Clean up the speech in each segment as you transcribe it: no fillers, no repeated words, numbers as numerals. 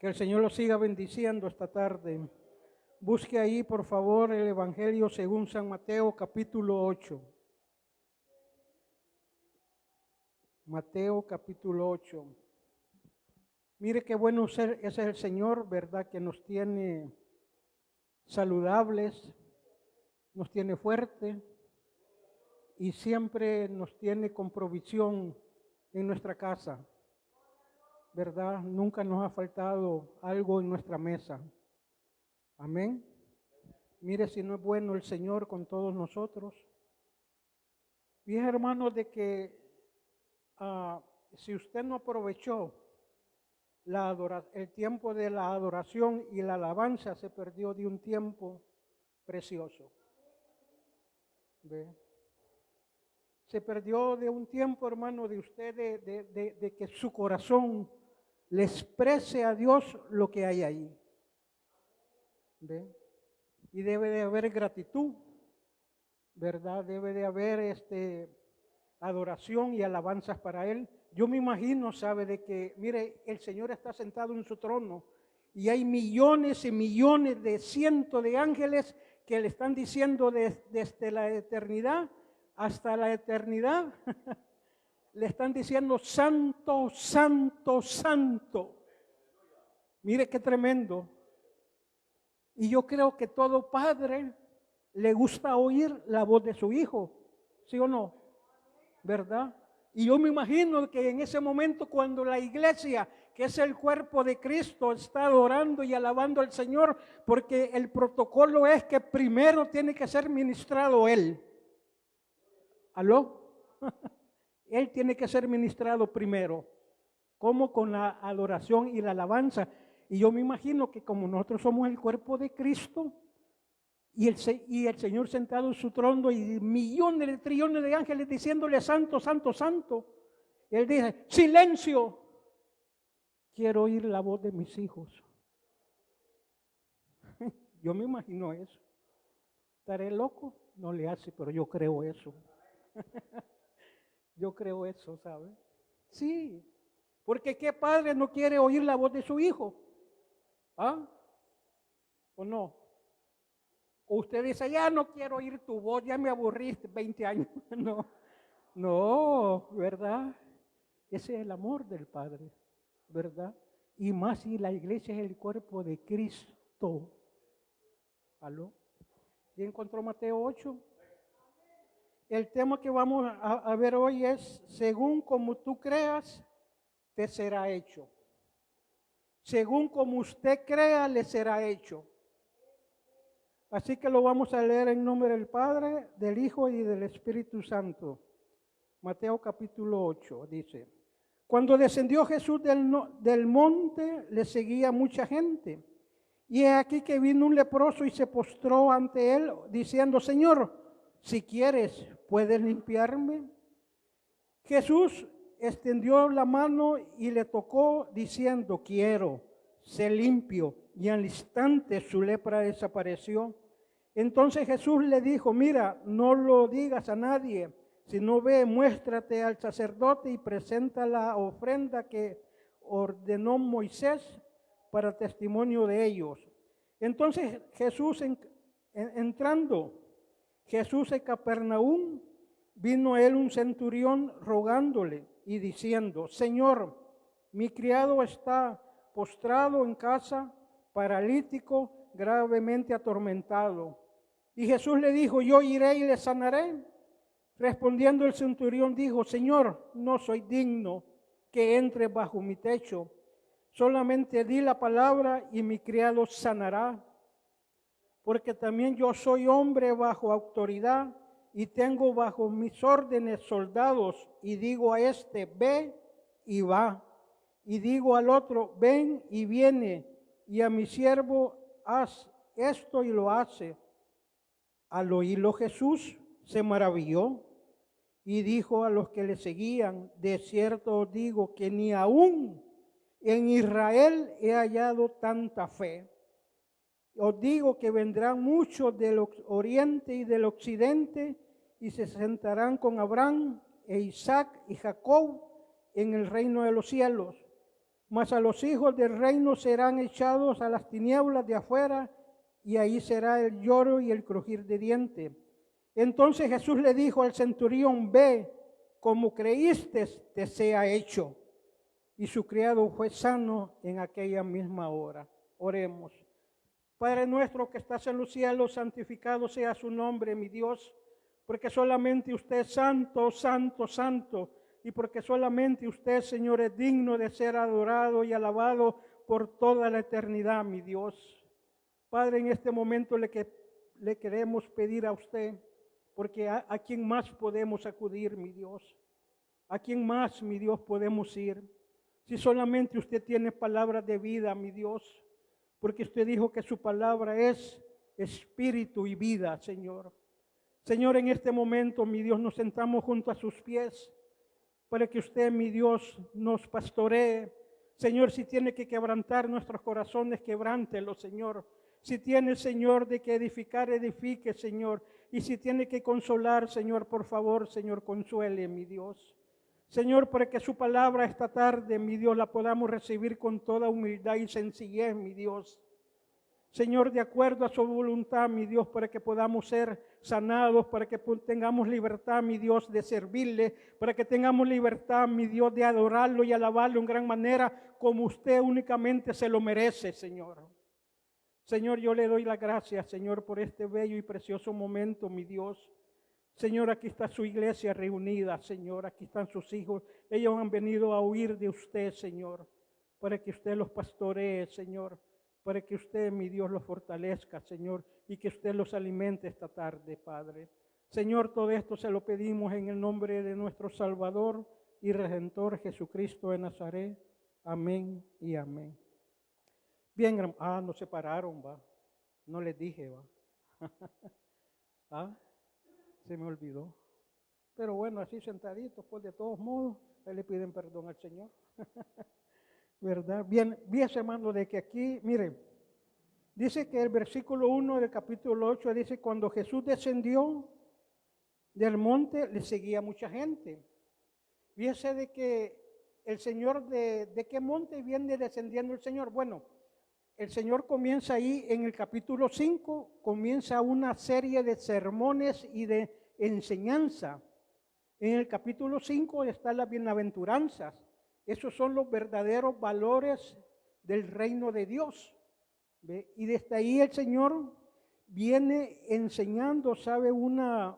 Que el Señor los siga bendiciendo esta tarde. Busque ahí, por favor, el Evangelio según San Mateo, capítulo 8. Mateo, capítulo 8. Mire qué bueno ese es el Señor, ¿verdad? Que nos tiene saludables, nos tiene fuertes y siempre nos tiene con provisión en nuestra casa, ¿verdad? Nunca nos ha faltado algo en nuestra mesa. Amén. Mire si no es bueno el Señor con todos nosotros. Bien, hermanos, de que si usted no aprovechó el tiempo de la adoración y la alabanza, se perdió de un tiempo precioso. ¿Ve? Se perdió de un tiempo, hermano, de usted de que su corazón le exprese a Dios lo que hay ahí. ¿Ve? Y debe de haber gratitud, ¿verdad? Debe de haber adoración y alabanzas para Él. Yo me imagino, sabe, de que, mire, el Señor está sentado en su trono y hay millones y millones de cientos de ángeles que le están diciendo desde la eternidad hasta la eternidad, le están diciendo santo, santo, santo. Mire qué tremendo. Y yo creo que todo padre le gusta oír la voz de su hijo, ¿sí o no? ¿Verdad? Y yo me imagino que en ese momento cuando la iglesia, que es el cuerpo de Cristo, está adorando y alabando al Señor, porque el protocolo es que primero tiene que ser ministrado Él. ¿Aló? Él tiene que ser ministrado primero, como con la adoración y la alabanza. Y yo me imagino que como nosotros somos el cuerpo de Cristo y el Señor sentado en su trono y millones de trillones de ángeles diciéndole santo, santo, santo, Él dice, silencio, quiero oír la voz de mis hijos. Yo me imagino eso. ¿Estaré loco? No le hace, pero yo creo eso. Yo creo eso, ¿sabe? Sí, porque ¿qué padre no quiere oír la voz de su hijo? ¿Ah? ¿O no? O usted dice, ya no quiero oír tu voz, ya me aburriste 20 años. No, no, ¿verdad? Ese es el amor del Padre, ¿verdad? Y más si la iglesia es el cuerpo de Cristo. ¿Aló? ¿Y encontró Mateo 8? El tema que vamos a ver hoy es, según como tú creas, te será hecho. Según como usted crea, le será hecho. Así que lo vamos a leer en nombre del Padre, del Hijo y del Espíritu Santo. Mateo capítulo 8 dice, cuando descendió Jesús del monte, le seguía mucha gente. Y he aquí que vino un leproso y se postró ante él, diciendo, Señor, si quieres, ¿puedes limpiarme? Jesús extendió la mano y le tocó, diciendo, quiero, sé limpio. Y al instante su lepra desapareció. Entonces Jesús le dijo, mira, no lo digas a nadie, sino ve, muéstrate al sacerdote y presenta la ofrenda que ordenó Moisés para testimonio de ellos. Entonces Jesús, entrando Jesús en Capernaum, vino a él un centurión rogándole y diciendo, Señor, mi criado está postrado en casa, paralítico, gravemente atormentado. Y Jesús le dijo, yo iré y le sanaré. Respondiendo el centurión dijo, Señor, no soy digno que entre bajo mi techo. Solamente di la palabra y mi criado sanará. Porque también yo soy hombre bajo autoridad y tengo bajo mis órdenes soldados. Y digo a este, ve y va. Y digo al otro, ven y viene. Y a mi siervo, haz esto y lo hace. Al oírlo Jesús se maravilló y dijo a los que le seguían, de cierto os digo que ni aún en Israel he hallado tanta fe. Os digo que vendrán muchos del oriente y del occidente y se sentarán con Abraham e Isaac y Jacob en el reino de los cielos. mas a los hijos del reino serán echados a las tinieblas de afuera, y ahí será el lloro y el crujir de dientes. Entonces Jesús le dijo al centurión: ve, como creíste, te sea hecho. Y su criado fue sano en aquella misma hora. Oremos. Padre nuestro que estás en los cielos, santificado sea su nombre, mi Dios, porque solamente usted es santo, santo, santo, y porque solamente usted, Señor, es digno de ser adorado y alabado por toda la eternidad, mi Dios. Padre, en este momento le queremos pedir a usted, porque a quién más podemos acudir, mi Dios. ¿A quién más, mi Dios, podemos ir? Si solamente usted tiene palabras de vida, mi Dios, porque usted dijo que su palabra es espíritu y vida, Señor. Señor, en este momento, mi Dios, nos sentamos junto a sus pies para que usted, mi Dios, nos pastoree. Señor, si tiene que quebrantar nuestros corazones, quebrántelo, Señor. Si tiene, Señor, de que edificar, edifique, Señor. Y si tiene que consolar, Señor, por favor, Señor, consuele, mi Dios. Señor, para que su palabra esta tarde, mi Dios, la podamos recibir con toda humildad y sencillez, mi Dios. Señor, de acuerdo a su voluntad, mi Dios, para que podamos ser sanados, para que tengamos libertad, mi Dios, de servirle, para que tengamos libertad, mi Dios, de adorarlo y alabarlo en gran manera, como usted únicamente se lo merece, Señor. Señor, yo le doy las gracias, Señor, por este bello y precioso momento, mi Dios. Señor, aquí está su iglesia reunida, Señor, aquí están sus hijos. Ellos han venido a oír de usted, Señor, para que usted los pastoree, Señor, para que usted, mi Dios, los fortalezca, Señor, y que usted los alimente esta tarde, Padre. Señor, todo esto se lo pedimos en el nombre de nuestro Salvador y Redentor Jesucristo de Nazaret. Amén y amén. Bien, nos separaron, va. No les dije, va. Se me olvidó. Pero bueno, así sentaditos, pues de todos modos, ahí le piden perdón al Señor. ¿Verdad? Bien, hermano, de que aquí, mire, dice que el versículo 1 del capítulo 8 dice: cuando Jesús descendió del monte, le seguía mucha gente. Fíjese de que el Señor, ¿de qué monte viene descendiendo el Señor? Bueno, el Señor comienza ahí en el capítulo 5, comienza una serie de sermones y de enseñanza. En el capítulo 5 están las bienaventuranzas. Esos son los verdaderos valores del reino de Dios. ¿Ve? Y desde ahí el Señor viene enseñando, ¿sabe? Una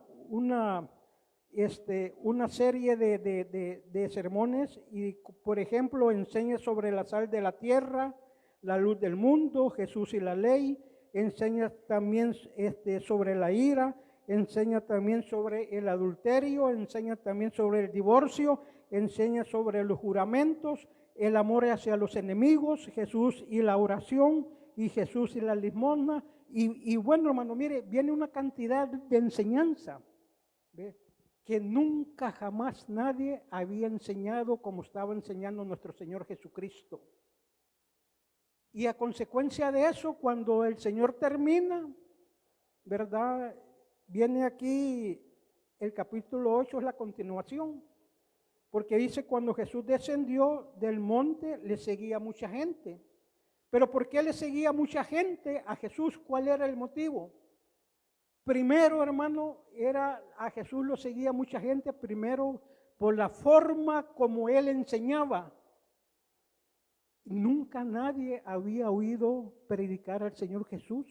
serie de sermones. Y, por ejemplo, enseña sobre la sal de la tierra, la luz del mundo, Jesús y la ley. Enseña también sobre la ira, enseña también sobre el adulterio, enseña también sobre el divorcio, enseña sobre los juramentos, el amor hacia los enemigos, Jesús y la oración, y Jesús y la limosna. Y bueno, hermano, mire, viene una cantidad de enseñanza, ¿ve? Que nunca jamás nadie había enseñado como estaba enseñando nuestro Señor Jesucristo. Y a consecuencia de eso, cuando el Señor termina, ¿verdad? Viene aquí el capítulo 8, es la continuación. Porque dice: cuando Jesús descendió del monte, le seguía mucha gente. Pero ¿por qué le seguía mucha gente a Jesús? ¿Cuál era el motivo? Primero, hermano, a Jesús lo seguía mucha gente, primero por la forma como él enseñaba. Nunca nadie había oído predicar al Señor Jesús.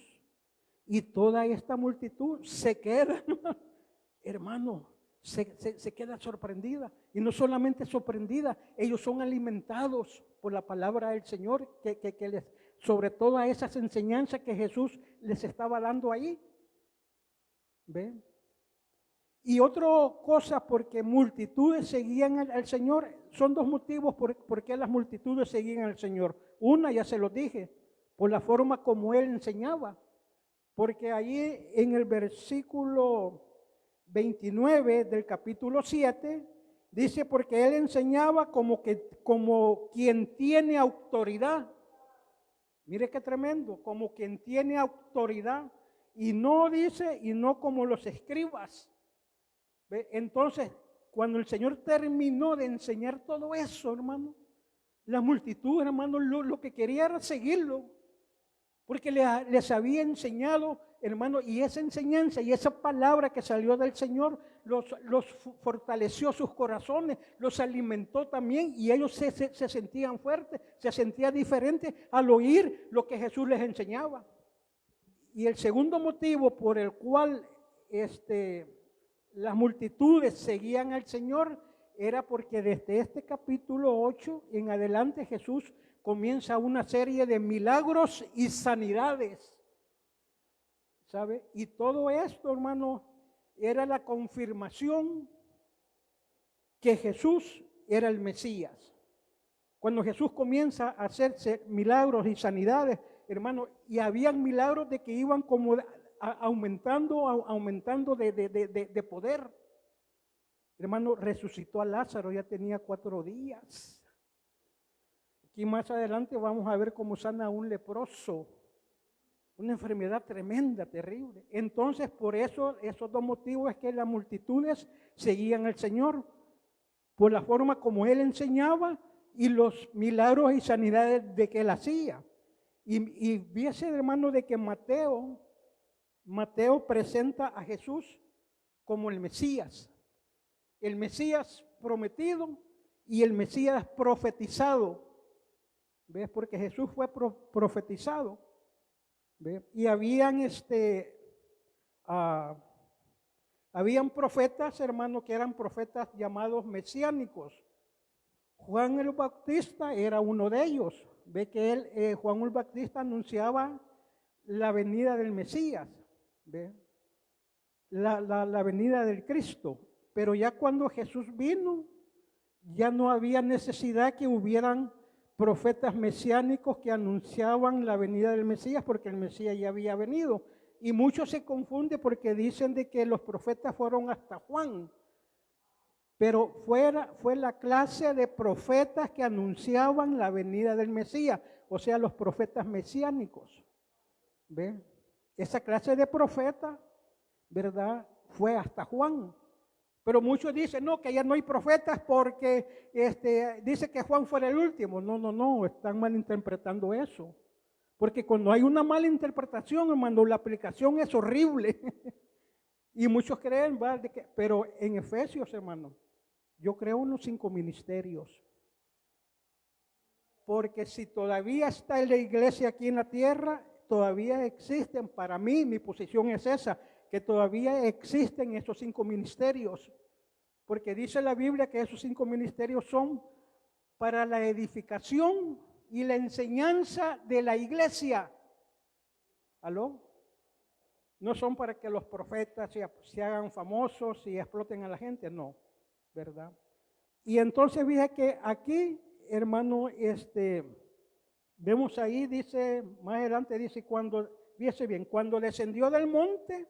Y toda esta multitud se queda, hermano, se queda sorprendida. Y no solamente sorprendida, ellos son alimentados por la palabra del Señor, sobre todas esas enseñanzas que Jesús les estaba dando ahí. ¿Ven? Y otra cosa, porque multitudes seguían al Señor. Son dos motivos por qué las multitudes seguían al Señor. Una, ya se los dije, por la forma como Él enseñaba. Porque ahí en el versículo 29 del capítulo 7, dice: porque Él enseñaba como quien tiene autoridad. Mire qué tremendo, como quien tiene autoridad. Y no dice, y no como los escribas. ¿Ve? Entonces, cuando el Señor terminó de enseñar todo eso, hermano, La multitud, hermano, lo que quería era seguirlo, porque les había enseñado, hermano, y esa enseñanza y esa palabra que salió del Señor los fortaleció sus corazones, los alimentó también, y ellos se sentían fuertes, se sentían diferentes al oír lo que Jesús les enseñaba. Y el segundo motivo por el cual las multitudes seguían al Señor era porque desde este capítulo 8 en adelante Jesús comienza una serie de milagros y sanidades, ¿sabe? Y todo esto, hermano, era la confirmación que Jesús era el Mesías. Cuando Jesús comienza a hacerse milagros y sanidades, hermano, y habían milagros de que iban como aumentando de poder. Hermano, resucitó a Lázaro, ya tenía 4 días. Aquí más adelante vamos a ver cómo sana a un leproso. Una enfermedad tremenda, terrible. Entonces, por eso, esos dos motivos es que las multitudes seguían al Señor, por la forma como Él enseñaba y los milagros y sanidades de que Él hacía. Y viese, hermano, de que Mateo presenta a Jesús como el Mesías prometido y el Mesías profetizado. ¿Ves? Porque Jesús fue profetizado. ¿Ves? Y habían profetas, hermano, que eran profetas llamados mesiánicos. Juan el Bautista era uno de ellos. Ve que Juan el Bautista anunciaba la venida del Mesías, ¿ve? La venida del Cristo. Pero ya cuando Jesús vino, ya no había necesidad que hubieran profetas mesiánicos que anunciaban la venida del Mesías, porque el Mesías ya había venido. Y muchos se confunden porque dicen de que los profetas fueron hasta Juan. Pero fue la clase de profetas que anunciaban la venida del Mesías, o sea, los profetas mesiánicos. ¿Ve? Esa clase de profeta, ¿verdad? Fue hasta Juan. Pero muchos dicen, no, que ya no hay profetas porque dice que Juan fue el último. No, están malinterpretando eso. Porque cuando hay una mala interpretación, hermano, la aplicación es horrible. Y muchos creen, ¿verdad? Pero en Efesios, hermano, yo creo en los 5 ministerios. Porque si todavía está en la iglesia aquí en la tierra, todavía existen, para mí, mi posición es esa, que todavía existen esos 5 ministerios. Porque dice la Biblia que esos 5 ministerios son para la edificación y la enseñanza de la iglesia. ¿Aló? No son para que los profetas se hagan famosos y exploten a la gente, no, ¿verdad? Y entonces dije que aquí, hermano, vemos ahí, dice, más adelante dice, fíjese bien, cuando descendió del monte,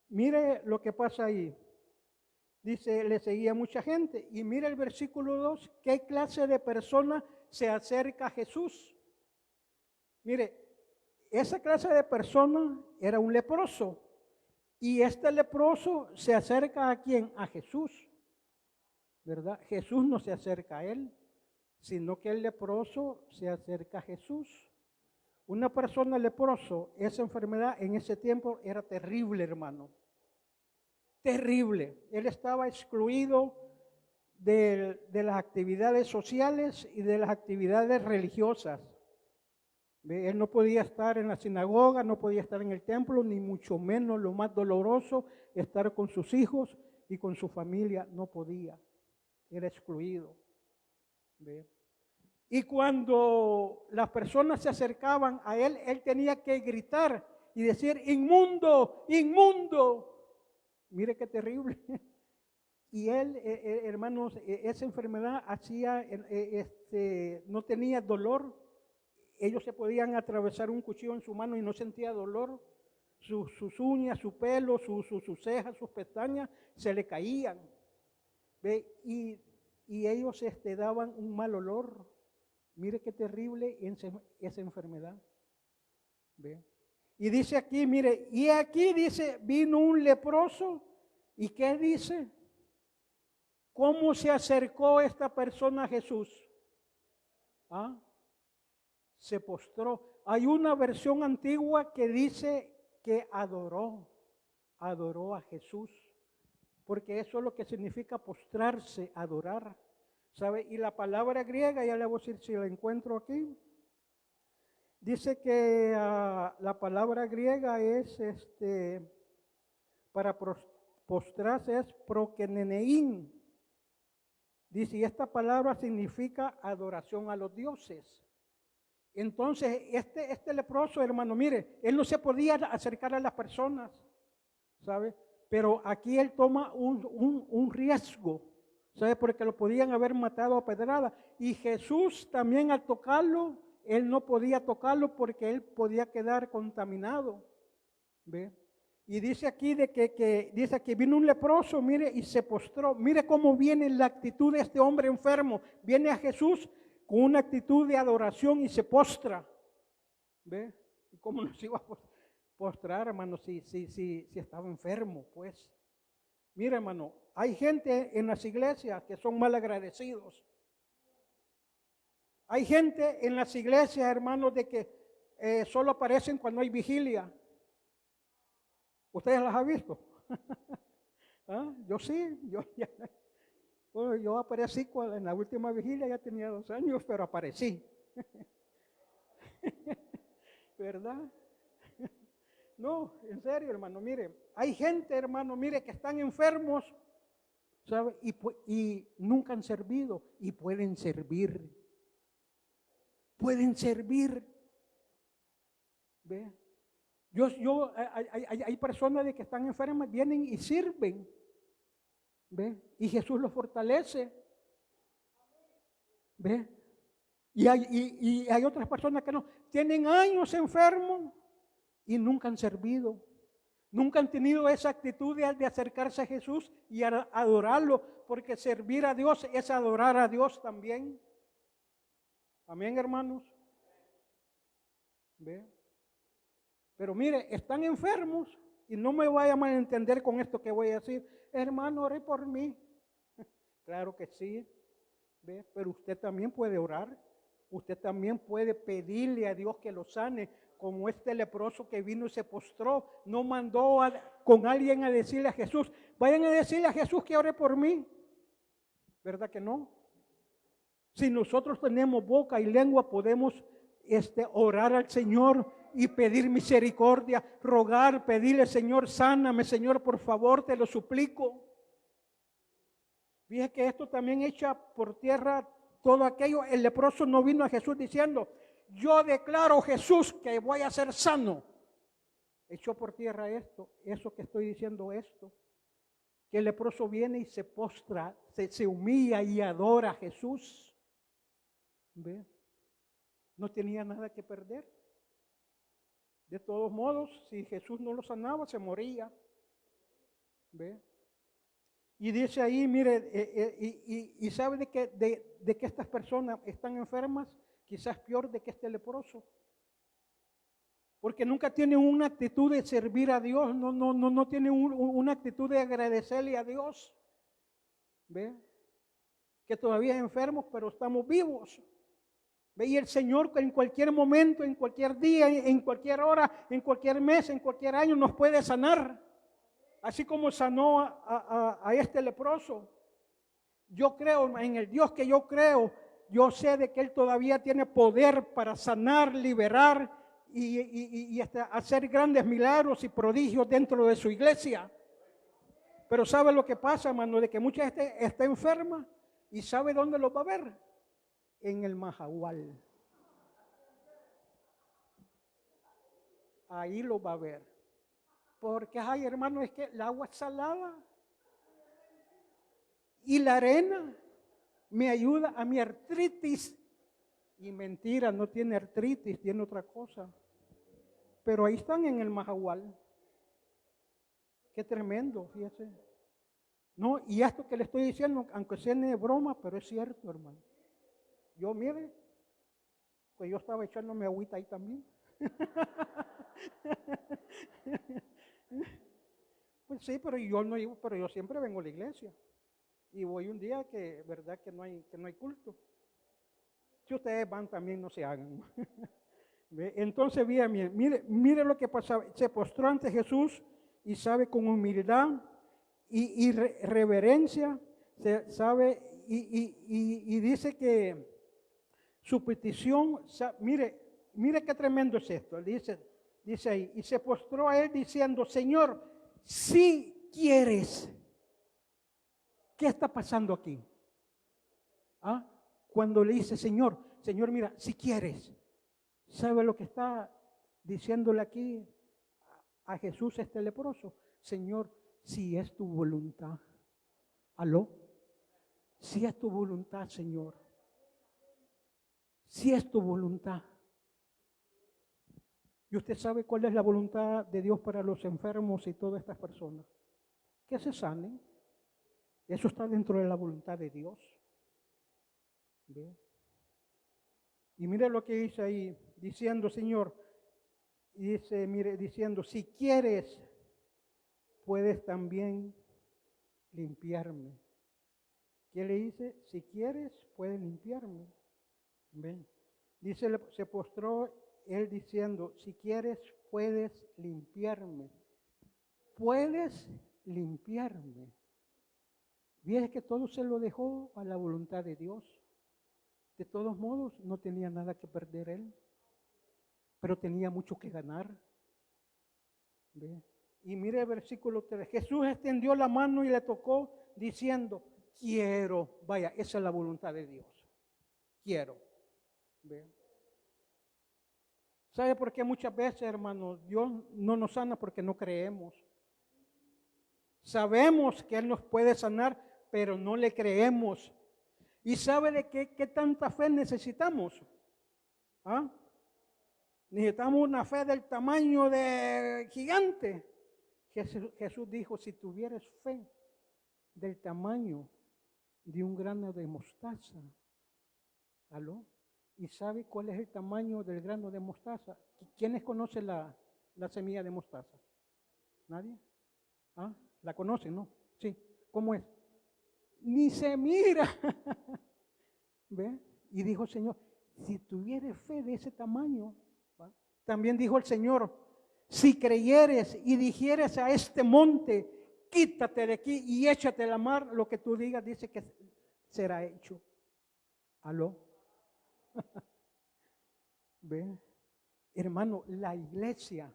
mire lo que pasa ahí. Dice, le seguía mucha gente. Y mire el versículo 2, ¿qué clase de persona se acerca a Jesús? Mire, esa clase de persona era un leproso. Y este leproso se acerca ¿a quién? A Jesús, ¿verdad? Jesús no se acerca a él, sino que el leproso se acerca a Jesús. Una persona leproso, esa enfermedad en ese tiempo era terrible, hermano. Terrible. Él estaba excluido de las actividades sociales y de las actividades religiosas. Él no podía estar en la sinagoga, no podía estar en el templo, ni mucho menos, lo más doloroso, estar con sus hijos y con su familia, no podía. Era excluido. ¿Ve? Y cuando las personas se acercaban a él, él tenía que gritar y decir, inmundo, inmundo. Mire qué terrible. Y él, hermanos, esa enfermedad no tenía dolor. Ellos se podían atravesar un cuchillo en su mano y no sentía dolor. Sus uñas, su pelo, sus cejas, sus pestañas se le caían. ¿Ve? Y ellos daban un mal olor. Mire qué terrible esa enfermedad. ¿Ve? Y dice aquí, mire, y aquí dice, vino un leproso, ¿y qué dice? ¿Cómo se acercó esta persona a Jesús? ¿Ah? Se postró. Hay una versión antigua que dice que adoró a Jesús, porque eso es lo que significa postrarse, adorar, ¿sabe? Y la palabra griega, ya le voy a decir si la encuentro aquí, dice que la palabra griega es, para postrarse es prokenenein. Dice, y esta palabra significa adoración a los dioses. Entonces, este leproso, hermano, mire, él no se podía acercar a las personas, ¿sabe? Pero aquí él toma un riesgo, ¿sabe? Porque lo podían haber matado a pedrada. Y Jesús también al tocarlo, él no podía tocarlo porque él podía quedar contaminado, ¿ve? Y dice aquí dice que vino un leproso, mire, y se postró. Mire cómo viene la actitud de este hombre enfermo. Viene a Jesús con una actitud de adoración y se postra. ¿Ve? ¿Y cómo nos iba a postrar, hermano, si estaba enfermo? Pues, mira, hermano, hay gente en las iglesias que son mal agradecidos. Hay gente en las iglesias, hermanos, de que solo aparecen cuando hay vigilia. ¿Ustedes las han visto? ¿Ah? Yo sí, yo aparecí en la última vigilia, ya tenía 2 años, pero aparecí. ¿Verdad? No, en serio, hermano, mire, hay gente, hermano, mire, que están enfermos, ¿sabe? Y nunca han servido y pueden servir. Pueden servir. ¿Ve? Hay personas de que están enfermas, vienen y sirven. ¿Ve? Y Jesús los fortalece. ¿Ve? Y hay otras personas que no, tienen años enfermos y nunca han servido. Nunca han tenido esa actitud de acercarse a Jesús y adorarlo, porque servir a Dios es adorar a Dios también. Amén, hermanos. ¿Ve? Pero mire, están enfermos y no me vaya a malentender con esto que voy a decir. Hermano, ore por mí. Claro que sí. ¿Ve? Pero usted también puede orar. Usted también puede pedirle a Dios que lo sane, como este leproso que vino y se postró. No mandó con alguien a decirle a Jesús, vayan a decirle a Jesús que ore por mí. ¿Verdad que no? Si nosotros tenemos boca y lengua, podemos orar al Señor y pedir misericordia, rogar, pedirle, Señor, sáname, Señor, por favor, te lo suplico. Fíjate que esto también echa por tierra todo aquello. El leproso no vino a Jesús diciendo, yo declaro, Jesús, que voy a ser sano. Echó por tierra eso que estoy diciendo esto. Que el leproso viene y se postra, se humilla y adora a Jesús. ¿Ve? No tenía nada que perder. De todos modos, si Jesús no lo sanaba, se moría. ¿Ve? Y dice ahí, mire, y sabe de que estas personas están enfermas, quizás peor de que este leproso. Porque nunca tienen una actitud de servir a Dios, no tienen una actitud de agradecerle a Dios. ¿Ve? Que todavía enfermos, pero estamos vivos. ¿Ve? Y el Señor en cualquier momento, en cualquier día, en cualquier hora, en cualquier mes, en cualquier año nos puede sanar. Así como sanó a este leproso. Yo creo en el Dios que yo creo. Yo sé de que Él todavía tiene poder para sanar, liberar y hasta hacer grandes milagros y prodigios dentro de su iglesia. Pero ¿sabe lo que pasa, hermano? De que mucha gente está enferma y ¿sabe dónde lo va a ver? En el Mahahual. Ahí lo va a ver. Porque, ay, hermano, es que el agua es salada y la arena me ayuda a mi artritis. Y mentira, no tiene artritis, tiene otra cosa. Pero ahí están en el Mahahual. Qué tremendo, fíjese. No, y esto que le estoy diciendo, aunque sea de broma, pero es cierto, hermano. Yo, mire, pues yo estaba echándome agüita ahí también. Pues sí, pero yo no iba, pero yo siempre vengo a la iglesia. Y voy un día que, verdad, que no hay culto. Si ustedes van también, no se hagan. ¿Ve? Entonces, mire lo que pasaba. Se postró ante Jesús y sabe con humildad y reverencia, sabe y dice que su petición, mire qué tremendo es esto. Dice ahí, y se postró a él diciendo, Señor, si quieres. ¿Qué está pasando aquí? ¿Ah? Cuando le dice, Señor, mira, si quieres. ¿Sabe lo que está diciéndole aquí a Jesús este leproso? Señor, si es tu voluntad. ¿Aló? Si es tu voluntad, Señor. Si es tu voluntad. Y usted sabe cuál es la voluntad de Dios para los enfermos y todas estas personas. Que se sanen. Eso está dentro de la voluntad de Dios. ¿Ve? Y mire lo que dice ahí, diciendo, Señor, dice, mire, diciendo, si quieres, puedes también limpiarme. ¿Qué le dice? Si quieres, puedes limpiarme. ¿Ven? Dice, se postró él diciendo, si quieres, puedes limpiarme. Puedes limpiarme. ¿Ves que todo se lo dejó a la voluntad de Dios? De todos modos, no tenía nada que perder él, pero tenía mucho que ganar. ¿Ve? Y mire el versículo 3. Jesús extendió la mano y le tocó diciendo, quiero. Vaya, esa es la voluntad de Dios. Quiero. ¿Ve? ¿Sabe por qué muchas veces, hermanos, Dios no nos sana? Porque no creemos. Sabemos que Él nos puede sanar, pero no le creemos. ¿Y sabe de qué tanta fe necesitamos? ¿Ah? Necesitamos una fe del tamaño de gigante. Jesús dijo, si tuvieras fe del tamaño de un grano de mostaza. ¿Aló? ¿Y sabe cuál es el tamaño del grano de mostaza? ¿Quiénes conocen la semilla de mostaza? ¿Nadie? ¿Ah? ¿La conocen, no? Sí. ¿Cómo es? Ni se mira. ¿Ve? Y dijo el Señor, si tuvieres fe de ese tamaño, ¿va? También dijo el Señor, si creyeres y dijeres a este monte, quítate de aquí y échate a la mar, lo que tú digas dice que será hecho. ¿Aló? ¿Ve? Hermano, la iglesia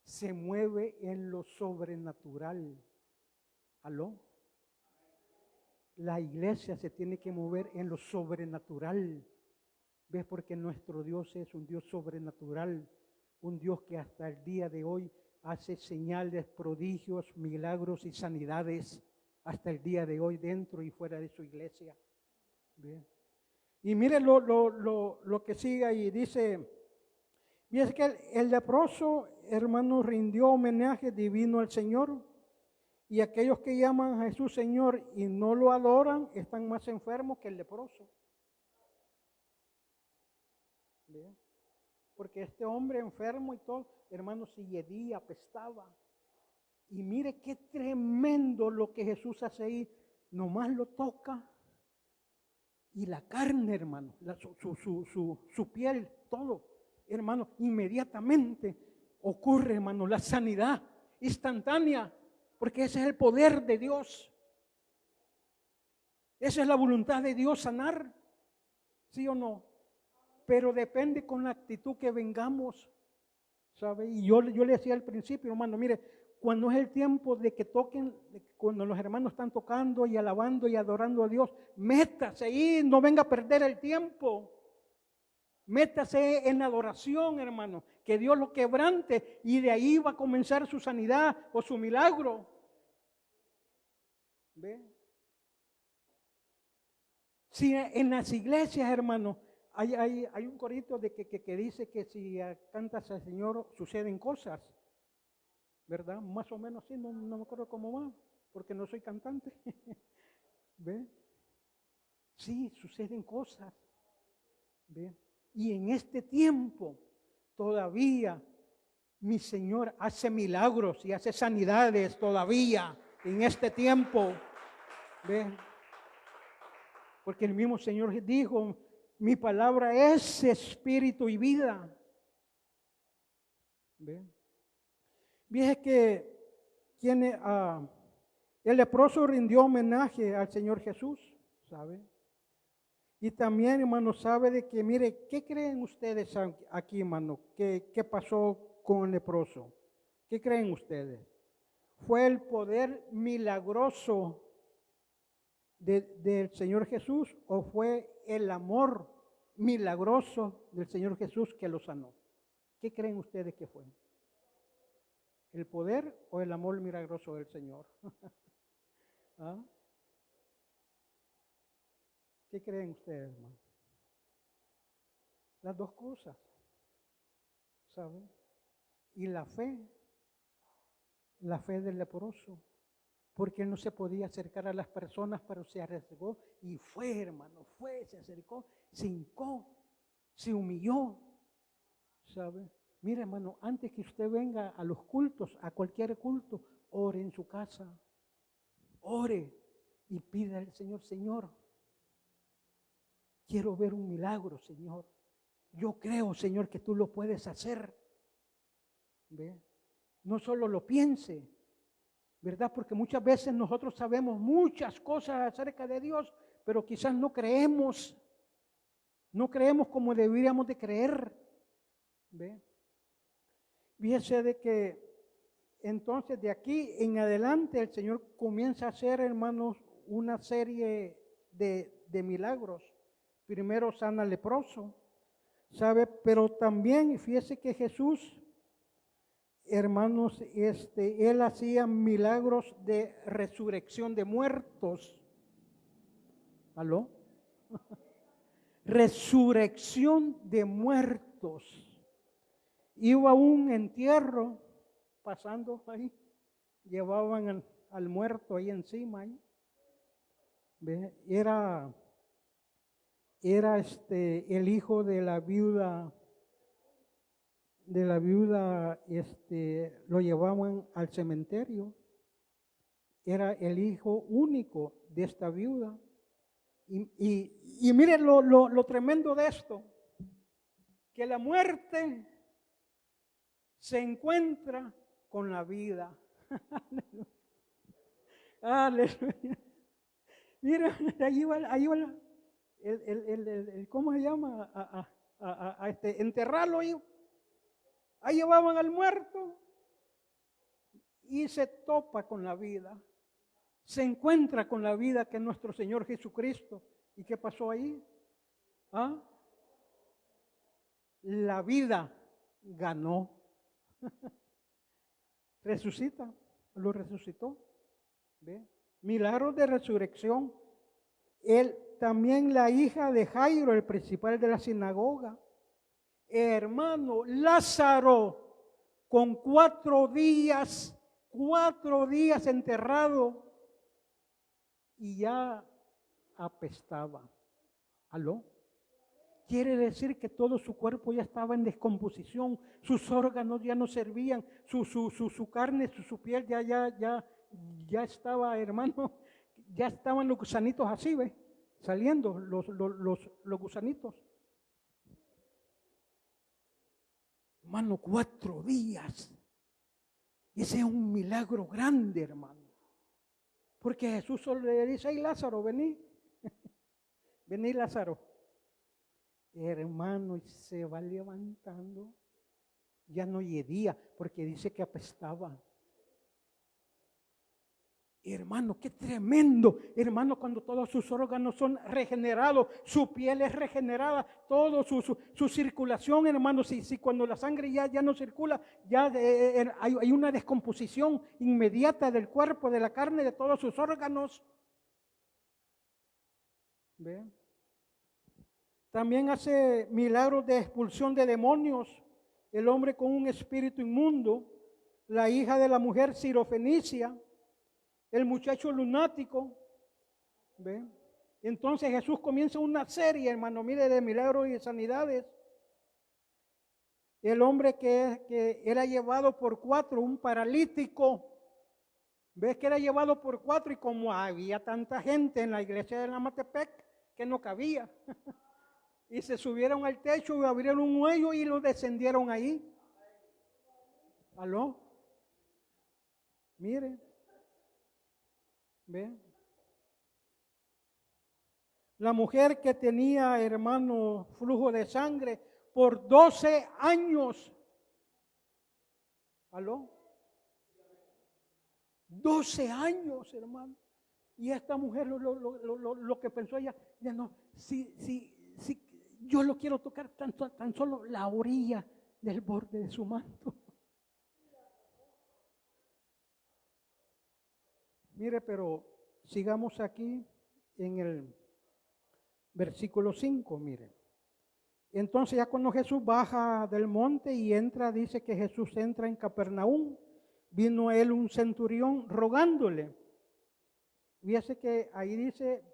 se mueve en lo sobrenatural. ¿Aló? La iglesia se tiene que mover en lo sobrenatural. ¿Ves? Porque nuestro Dios es un Dios sobrenatural. Un Dios que hasta el día de hoy hace señales, prodigios, milagros y sanidades. Hasta el día de hoy dentro y fuera de su iglesia. ¿Ves? Y mire lo que sigue ahí. Dice, y es que el leproso, hermano, rindió homenaje divino al Señor. Y aquellos que llaman a Jesús Señor y no lo adoran, están más enfermos que el leproso. ¿Bien? Porque este hombre enfermo y todo, hermano, se hedía, apestaba. Y mire qué tremendo lo que Jesús hace ahí. Nomás lo toca. Y la carne, hermano, su piel, todo, hermano, inmediatamente ocurre, hermano, la sanidad instantánea. Porque ese es el poder de Dios. Esa es la voluntad de Dios, sanar. ¿Sí o no? Pero depende con la actitud que vengamos. ¿Sabe? Y yo le decía al principio, hermano, mire, cuando es el tiempo de que toquen, cuando los hermanos están tocando y alabando y adorando a Dios, métase ahí, no venga a perder el tiempo. Métase en adoración, hermano, que Dios lo quebrante y de ahí va a comenzar su sanidad o su milagro. ¿Ve? Si en las iglesias, hermano, hay un corito de que dice que si cantas al Señor suceden cosas, ¿verdad? Más o menos así, no me acuerdo cómo va, porque no soy cantante. ¿Ve? Sí, suceden cosas. ¿Ve? Y en este tiempo todavía mi Señor hace milagros y hace sanidades todavía en este tiempo. ¿Ve? Porque el mismo Señor dijo, Mi palabra es espíritu y vida. ¿Ve? Fíjese que el leproso rindió homenaje al Señor Jesús, ¿sabe? Y también, hermano, sabe de que, mire, ¿qué creen ustedes aquí, hermano? ¿Qué pasó con el leproso? ¿Qué creen ustedes? ¿Fue el poder milagroso del Señor Jesús o fue el amor milagroso del Señor Jesús que lo sanó? ¿Qué creen ustedes que fue? ¿El poder o el amor milagroso del Señor? ¿Ah? ¿Qué creen ustedes, hermano? Las dos cosas, ¿saben? Y la fe del leproso, porque él no se podía acercar a las personas, pero se arriesgó y fue, hermano, se acercó, se hincó, se humilló, ¿sabe? Mire, hermano, antes que usted venga a los cultos, a cualquier culto, ore en su casa, ore y pida al Señor, Señor, quiero ver un milagro, Señor. Yo creo, Señor, que tú lo puedes hacer. ¿Ve? No solo lo piense, ¿verdad? Porque muchas veces nosotros sabemos muchas cosas acerca de Dios, pero quizás no creemos como deberíamos de creer. ¿Ve? Fíjese de que entonces de aquí en adelante el Señor comienza a hacer, hermanos, una serie de milagros. Primero sana al leproso, ¿sabe? Pero también fíjese que Jesús, hermanos, Él hacía milagros de resurrección de muertos. ¿Aló? Resurrección de muertos. Iba a un entierro, pasando ahí, llevaban al muerto ahí encima. Ahí. ¿Ve? Era el hijo de la viuda, lo llevaban al cementerio. Era el hijo único de esta viuda. Y miren lo tremendo de esto, que la muerte se encuentra con la vida. Aleluya. Mira, ahí va ¿cómo se llama? Enterrarlo ahí. Ahí llevaban al muerto y se topa con la vida. Se encuentra con la vida que es nuestro Señor Jesucristo. ¿Y qué pasó ahí? ¿Ah? La vida ganó. Resucita, lo resucitó. ¿Ve? Milagros de resurrección. También la hija de Jairo, el principal de la sinagoga. Hermano, Lázaro, con 4 días enterrado y ya apestaba. ¿Aló? Quiere decir que todo su cuerpo ya estaba en descomposición, sus órganos ya no servían, su carne, su piel ya estaba, hermano, ya estaban los gusanitos así, ¿ve? Saliendo los gusanitos. Hermano, 4 días. Ese es un milagro grande, hermano. Porque Jesús solo le dice, ay Lázaro, vení. Vení Lázaro. Hermano, y se va levantando. Ya no yedía, porque dice que apestaba. Hermano, qué tremendo, hermano, cuando todos sus órganos son regenerados, su piel es regenerada, todo su circulación, hermano, si cuando la sangre ya no circula, ya hay una descomposición inmediata del cuerpo, de la carne, de todos sus órganos. ¿Ve? También hace milagros de expulsión de demonios, el hombre con un espíritu inmundo, la hija de la mujer sirofenicia, el muchacho lunático, ¿ve? Entonces Jesús comienza una serie, hermano, mire, de milagros y de sanidades. El hombre que era llevado por 4, un paralítico, ves que era llevado por 4 y como había tanta gente en la iglesia de Lamatepec que no cabía. y se subieron al techo y abrieron un hoyo y lo descendieron ahí. ¿Aló? Mire, ve. La mujer que tenía, hermano, flujo de sangre por 12 años. ¿Aló? 12 años, hermano. Y esta mujer lo que pensó ella, ya no, si yo lo quiero tocar tan solo la orilla del borde de su manto. Mire, pero sigamos aquí en el versículo 5, mire. Entonces ya cuando Jesús baja del monte y entra, dice que Jesús entra en Capernaum, vino a él un centurión rogándole. Fíjese que ahí dice,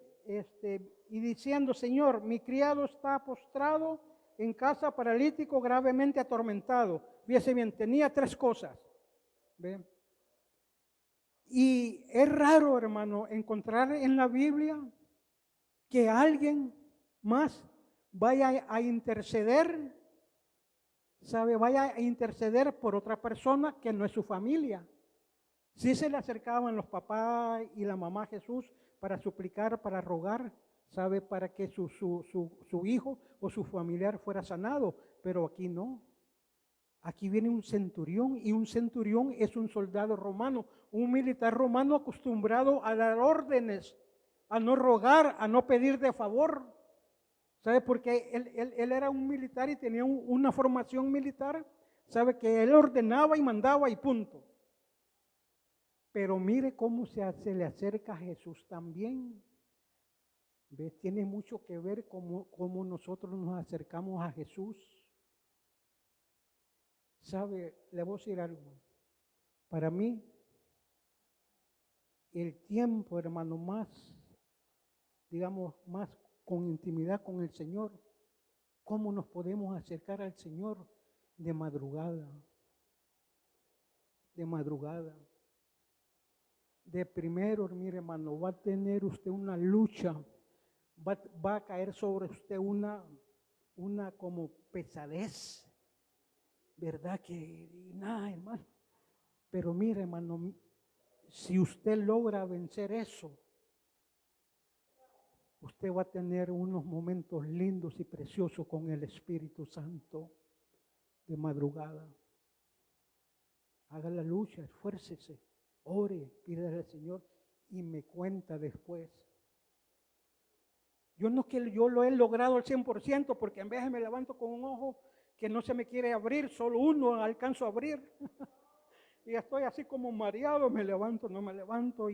y diciendo, Señor, mi criado está postrado en casa, paralítico, gravemente atormentado. Fíjese bien, tenía 3 cosas. ¿Ve? Y es raro, hermano, encontrar en la Biblia que alguien más vaya a interceder, vaya a interceder por otra persona que no es su familia. Sí se le acercaban los papás y la mamá a Jesús para suplicar, para rogar, para que su hijo o su familiar fuera sanado, pero aquí no. Aquí viene un centurión, y un centurión es un soldado romano, un militar romano acostumbrado a dar órdenes, a no rogar, a no pedir de favor. ¿Sabe? Porque él era un militar y tenía una formación militar. ¿Sabe? Que él ordenaba y mandaba y punto. Pero mire cómo se le acerca a Jesús también. ¿Ve? Tiene mucho que ver cómo nosotros nos acercamos a Jesús. ¿Sabe? Le voy a decir algo. Para mí, el tiempo, hermano, más, digamos, más con intimidad con el Señor, cómo nos podemos acercar al Señor de madrugada. De madrugada. De primero, mire, hermano, va a tener usted una lucha, va a caer sobre usted una como pesadez, ¿verdad? Que nada, hermano. Pero mire, hermano, si usted logra vencer eso, usted va a tener unos momentos lindos y preciosos con el Espíritu Santo de madrugada. Haga la lucha, esfuércese, ore, pídale al Señor y me cuenta después. Yo no es que yo lo he logrado al 100%, porque en vez me levanto con un ojo que no se me quiere abrir, solo uno alcanzo a abrir. Y estoy así como mareado, me levanto, no me levanto,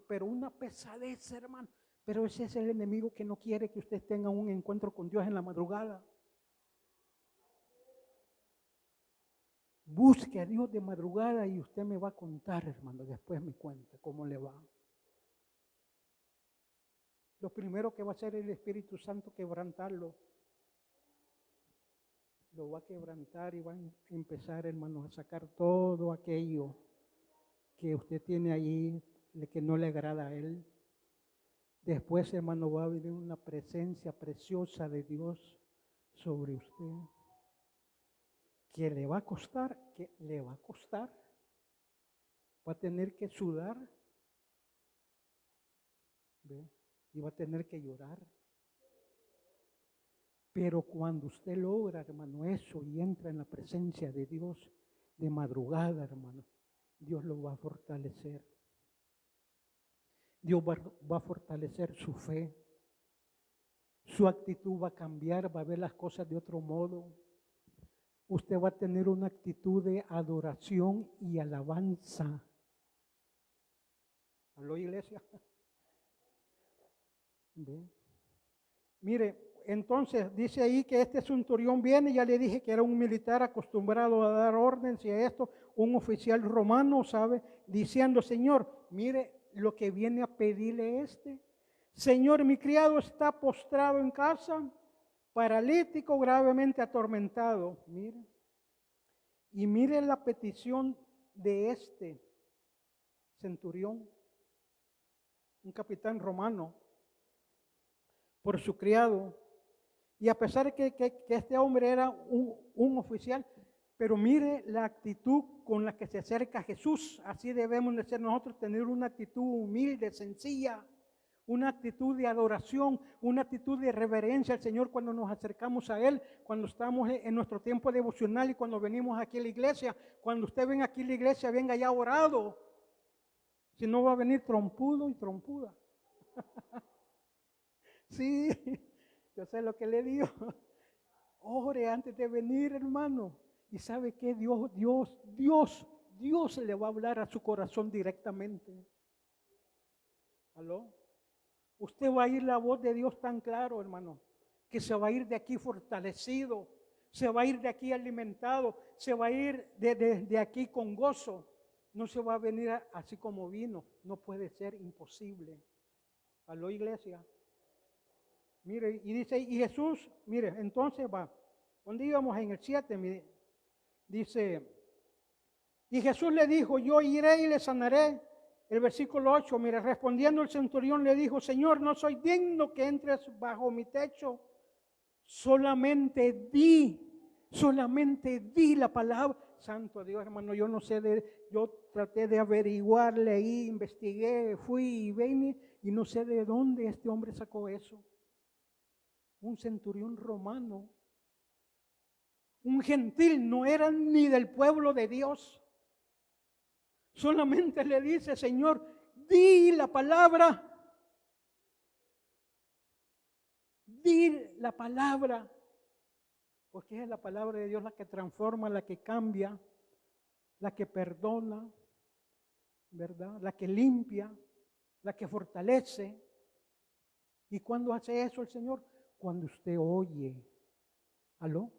pero una pesadez, hermano. Pero ese es el enemigo que no quiere que usted tenga un encuentro con Dios en la madrugada. Busque a Dios de madrugada y usted me va a contar, hermano, después me cuenta cómo le va. Lo primero que va a hacer el Espíritu Santo, quebrantarlo. Lo va a quebrantar y va a empezar, hermano, a sacar todo aquello que usted tiene ahí, que no le agrada a Él. Después, hermano, va a venir una presencia preciosa de Dios sobre usted. Que le va a costar, va a tener que sudar, ¿ve? Y va a tener que llorar. Pero cuando usted logra, hermano, eso y entra en la presencia de Dios de madrugada, hermano, Dios lo va a fortalecer. Dios va a fortalecer su fe. Su actitud va a cambiar, va a ver las cosas de otro modo. Usted va a tener una actitud de adoración y alabanza. ¿Aló, iglesia? ¿Ve? Mire, entonces dice ahí que este centurión viene, ya le dije que era un militar acostumbrado a dar órdenes y a esto, un oficial romano, ¿sabe? Diciendo, Señor, mire lo que viene a pedirle Señor, mi criado está postrado en casa, paralítico, gravemente atormentado. Mire. Y mire la petición de este centurión, un capitán romano, por su criado. Y a pesar de que este hombre era un oficial, pero mire la actitud con la que se acerca a Jesús. Así debemos de ser nosotros, tener una actitud humilde, sencilla, una actitud de adoración, una actitud de reverencia al Señor cuando nos acercamos a Él, cuando estamos en nuestro tiempo devocional y cuando venimos aquí a la iglesia. Cuando usted venga aquí a la iglesia, venga ya orado. Si no, va a venir trompudo y trompuda. Sí, yo sé lo que le digo. Ore antes de venir, hermano. Y sabe que Dios le va a hablar a su corazón directamente. ¿Aló? Usted va a oír la voz de Dios tan claro, hermano, que se va a ir de aquí fortalecido, se va a ir de aquí alimentado, se va a ir de aquí con gozo. No se va a venir así como vino. No puede ser, imposible. ¿Aló, iglesia? Mire, y dice, y Jesús, mire, entonces va. ¿Dónde íbamos? En el 7, mire, dice, y Jesús le dijo, yo iré y le sanaré. El versículo 8, mire, respondiendo el centurión le dijo, Señor, no soy digno que entres bajo mi techo, solamente di la palabra. Santo Dios, hermano, yo no sé, yo traté de averiguar, leí, investigué, fui y vení, y no sé de dónde este hombre sacó eso. Un centurión romano, un gentil, no era ni del pueblo de Dios. Solamente le dice, Señor, di la palabra. Di la palabra. Porque es la palabra de Dios la que transforma, la que cambia, la que perdona, ¿verdad? La que limpia, la que fortalece. ¿Y cuándo hace eso el Señor? Cuando usted oye. ¿Aló?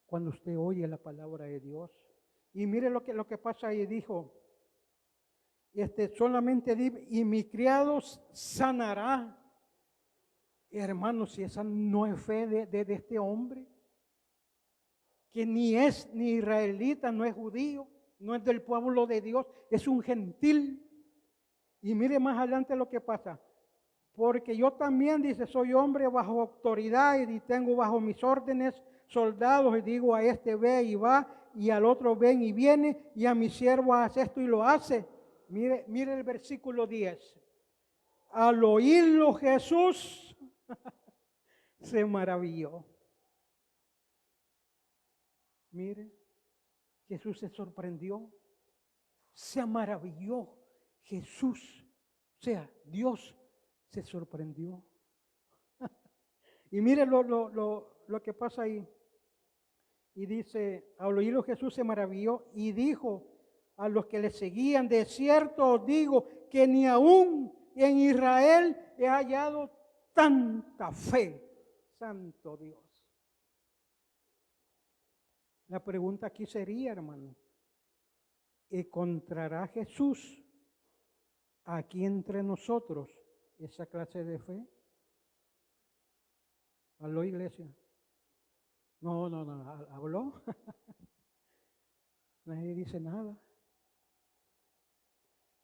Cuando usted oye la palabra de Dios. Y mire lo que pasa ahí, dijo, solamente di, y mi criado sanará. Hermano, si esa no es fe de este hombre, que ni es ni israelita, no es judío, no es del pueblo de Dios, es un gentil. Y mire más adelante lo que pasa. Porque yo también, dice, soy hombre bajo autoridad y tengo bajo mis órdenes soldados, y digo a este ve y va, y al otro ven y viene, y a mi siervo hace esto y lo hace. Mire el versículo 10. Al oírlo Jesús se maravilló. Mire, Jesús se sorprendió, se maravilló. Jesús, o sea, Dios se sorprendió. Y mire lo que pasa ahí. Y dice, al oírlo Jesús se maravilló y dijo a los que le seguían, de cierto os digo que ni aún en Israel he hallado tanta fe. Santo Dios. La pregunta aquí sería, hermano, ¿encontrará Jesús aquí entre nosotros esa clase de fe? ¿Habló, iglesia? No, ¿habló? Nadie dice nada.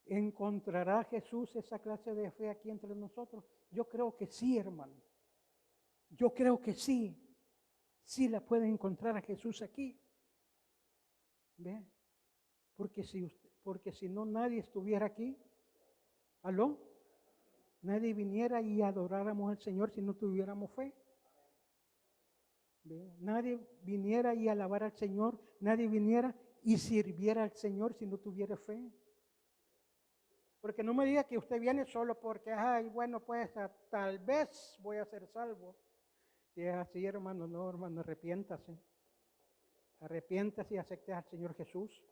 ¿Encontrará Jesús esa clase de fe aquí entre nosotros? Yo creo que sí, hermano. Yo creo que sí. Sí la pueden encontrar a Jesús aquí. ¿Ve? Porque si no nadie estuviera aquí. ¿Aló? Nadie viniera y adoráramos al Señor si no tuviéramos fe. ¿Ve? Nadie viniera y alabara al Señor. Nadie viniera y sirviera al Señor si no tuviera fe. Porque no me diga que usted viene solo porque, ay, bueno, pues tal vez voy a ser salvo. Si es así, hermano, no, hermano, arrepiéntase. Arrepiéntase y acepte al Señor Jesús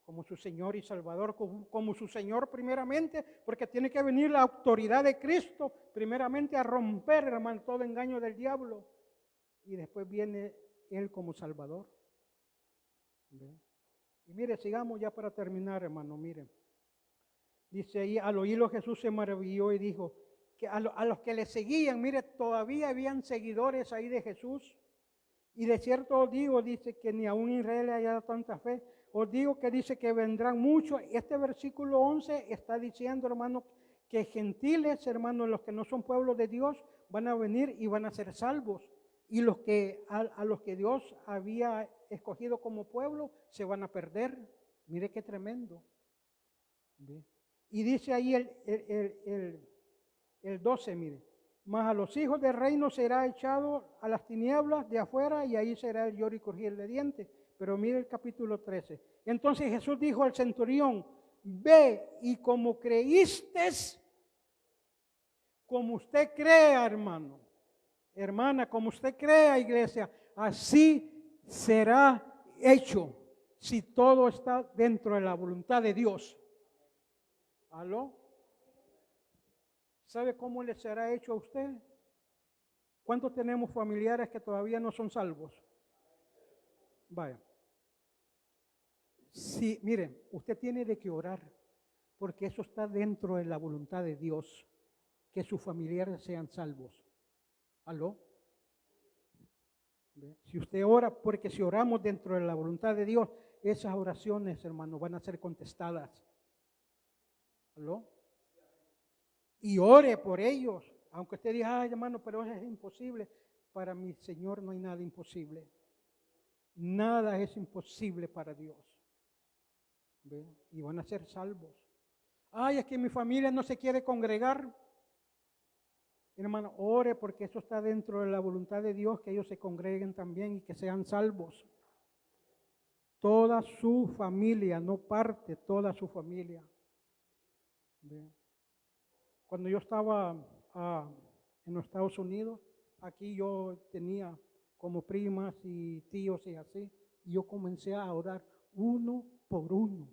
como su Señor y Salvador, como su Señor primeramente, porque tiene que venir la autoridad de Cristo primeramente a romper, hermano, todo engaño del diablo. Y después viene Él como Salvador. ¿Ve? Y mire, sigamos ya para terminar, hermano, mire. Dice ahí, al oírlo Jesús se maravilló y dijo, que a los que le seguían, mire, todavía habían seguidores ahí de Jesús. Y de cierto os digo, dice que ni aún en Israel haya tanta fe. Os digo que dice que vendrán muchos. Este versículo 11 está diciendo, hermano, que gentiles, hermano, los que no son pueblo de Dios, van a venir y van a ser salvos. Y los que a los que Dios había escogido como pueblo se van a perder. Mire qué tremendo. ¿Ve? Y dice ahí el 12, mire. Mas a los hijos del reino será echado a las tinieblas de afuera y ahí será el lloro y crujir de dientes. Pero mire el capítulo 13. Entonces Jesús dijo al centurión, ve y como creíste, como usted crea, hermano, hermana, como usted crea, iglesia, así será hecho si todo está dentro de la voluntad de Dios. ¿Aló? ¿Sabe cómo le será hecho a usted? ¿Cuántos tenemos familiares que todavía no son salvos? Vaya. Sí, miren, usted tiene de que orar, porque eso está dentro de la voluntad de Dios, que sus familiares sean salvos. ¿Aló? Si usted ora, porque si oramos dentro de la voluntad de Dios, esas oraciones, hermano, van a ser contestadas. ¿Aló? Y ore por ellos, aunque usted diga, ay hermano, pero eso es imposible. Para mi Señor no hay nada imposible. Nada es imposible para Dios. ¿Ve? Y van a ser salvos. Ay, es que mi familia no se quiere congregar. Hermano, ore porque eso está dentro de la voluntad de Dios, que ellos se congreguen también y que sean salvos. Toda su familia, no parte, toda su familia. ¿Ve? Cuando yo estaba en los Estados Unidos, aquí yo tenía como primas y tíos y así, y yo comencé a orar uno por uno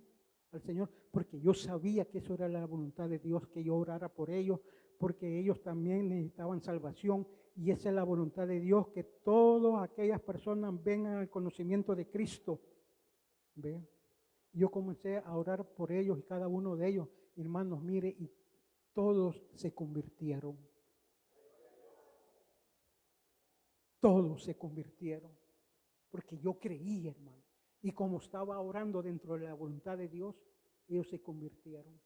al Señor, porque yo sabía que eso era la voluntad de Dios, que yo orara por ellos, porque ellos también necesitaban salvación, y esa es la voluntad de Dios, que todas aquellas personas vengan al conocimiento de Cristo. ¿Ve? Yo comencé a orar por ellos y cada uno de ellos, hermanos, mire, y todos se convirtieron. Todos se convirtieron. Porque yo creí, hermano. Y como estaba orando dentro de la voluntad de Dios, ellos se convirtieron.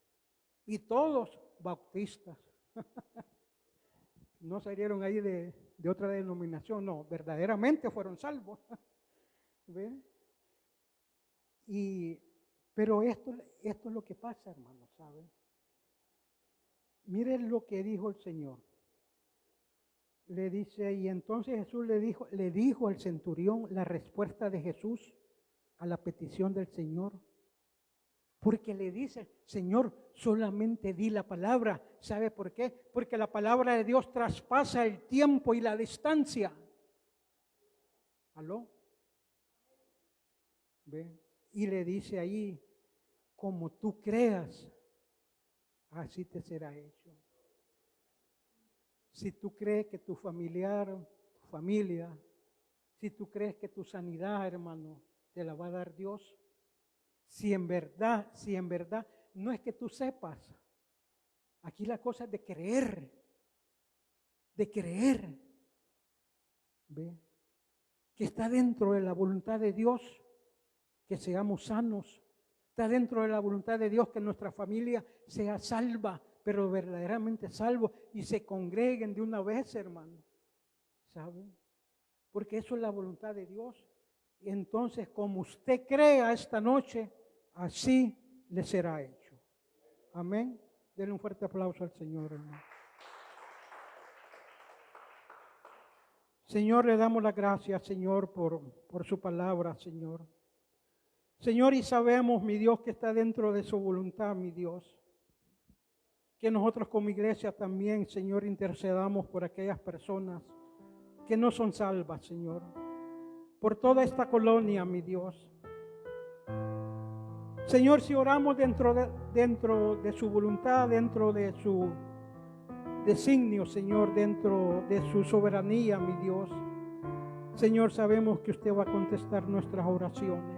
Y todos bautistas. No salieron ahí de otra denominación, no, verdaderamente fueron salvos. ¿Ven? Pero esto es lo que pasa, hermano, ¿saben? Miren lo que dijo el Señor. Le dice, y entonces Jesús le dijo al centurión la respuesta de Jesús a la petición del Señor. Porque le dice, Señor, solamente di la palabra. ¿Sabe por qué? Porque la palabra de Dios traspasa el tiempo y la distancia. ¿Aló? ¿Ve? Y le dice ahí, como tú creas, así te será hecho. Si tú crees que tu familiar, tu familia, si tú crees que tu sanidad, hermano, te la va a dar Dios, si en verdad, no es que tú sepas, aquí la cosa es de creer, ¿ve? Que está dentro de la voluntad de Dios, que seamos sanos, está dentro de la voluntad de Dios que nuestra familia sea salva, pero verdaderamente salvo y se congreguen de una vez, hermano, ¿saben? Porque eso es la voluntad de Dios. Y entonces, como usted crea esta noche, así le será hecho. Amén. Denle un fuerte aplauso al Señor, hermano. Señor, le damos las gracias, Señor, por su palabra, Señor. Señor, y sabemos, mi Dios, que está dentro de su voluntad, mi Dios. Que nosotros como iglesia también, Señor, intercedamos por aquellas personas que no son salvas, Señor. Por toda esta colonia, mi Dios. Señor, si oramos dentro de su voluntad, dentro de su designio, Señor, dentro de su soberanía, mi Dios. Señor, sabemos que usted va a contestar nuestras oraciones.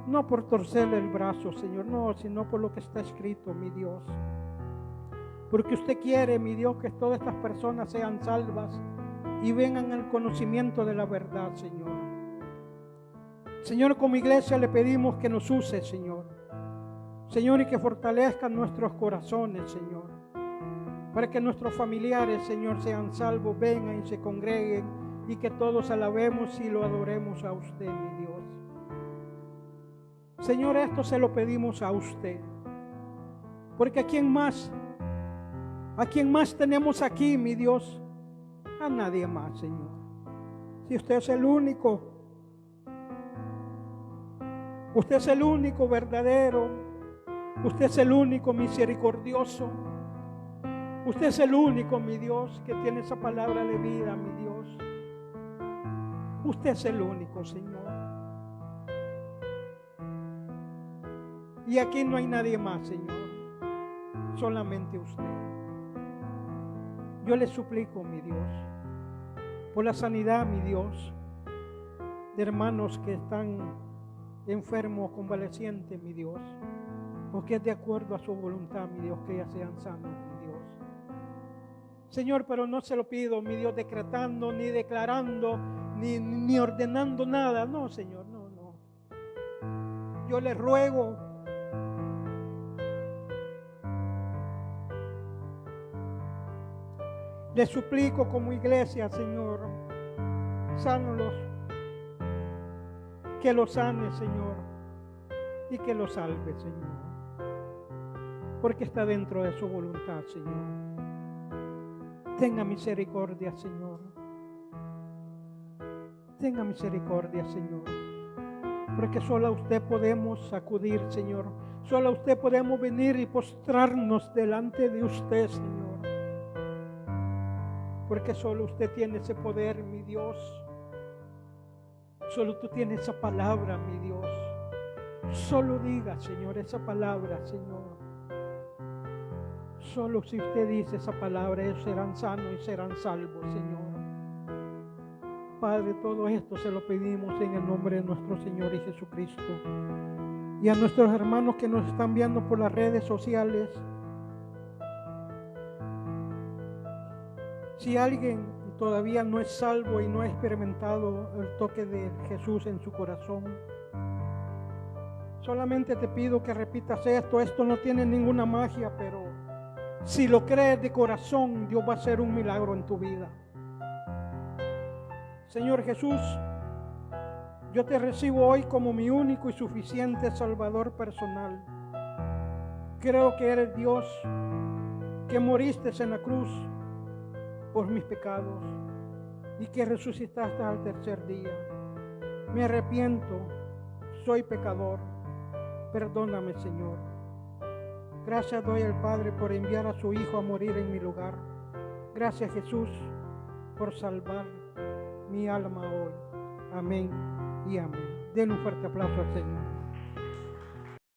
No por torcerle el brazo, Señor, no, sino por lo que está escrito, mi Dios. Porque usted quiere, mi Dios, que todas estas personas sean salvas y vengan al conocimiento de la verdad, Señor. Señor, como iglesia le pedimos que nos use, Señor. Señor, y que fortalezcan nuestros corazones, Señor. para que nuestros familiares, Señor, sean salvos, vengan y se congreguen y que todos alabemos y lo adoremos a usted, mi Dios. Señor, esto se lo pedimos a usted, porque ¿a quién más tenemos aquí, mi Dios? A nadie más, Señor. Si usted es el único, usted es el único verdadero, usted es el único misericordioso, usted es el único, mi Dios, que tiene esa palabra de vida, mi Dios. Usted es el único, Señor. Y aquí no hay nadie más, Señor, solamente usted. Yo le suplico, mi Dios, por la sanidad, mi Dios, de hermanos que están enfermos, convalecientes, mi Dios, porque es de acuerdo a su voluntad, mi Dios, que ellas sean sanos, mi Dios. Señor, pero no se lo pido, mi Dios, decretando, ni declarando, ni ordenando nada. No, Señor, no. Yo le ruego, le suplico como iglesia, Señor, sánalos, que los sane, Señor, y que los salve, Señor, porque está dentro de su voluntad, Señor. Tenga misericordia, Señor. Tenga misericordia, Señor, porque solo a usted podemos acudir, Señor. Solo a usted podemos venir y postrarnos delante de usted, Señor, porque solo usted tiene ese poder, mi Dios. Solo tú tienes esa palabra, mi Dios. Solo diga, Señor, esa palabra, Señor. Solo si usted dice esa palabra, ellos serán sanos y serán salvos, Señor. Padre, todo esto se lo pedimos en el nombre de nuestro Señor y Jesucristo. Y a nuestros hermanos que nos están viendo por las redes sociales, si alguien todavía no es salvo y no ha experimentado el toque de Jesús en su corazón, solamente te pido que repitas esto. Esto no tiene ninguna magia, pero si lo crees de corazón, Dios va a hacer un milagro en tu vida. Señor Jesús, yo te recibo hoy como mi único y suficiente Salvador personal. Creo que eres Dios, que moriste en la cruz por mis pecados y que resucitaste al tercer día. Me arrepiento, soy pecador. Perdóname, Señor. Gracias doy al Padre por enviar a su Hijo a morir en mi lugar. Gracias, Jesús, por salvar mi alma hoy. Amén y amén. Den un fuerte aplauso al Señor.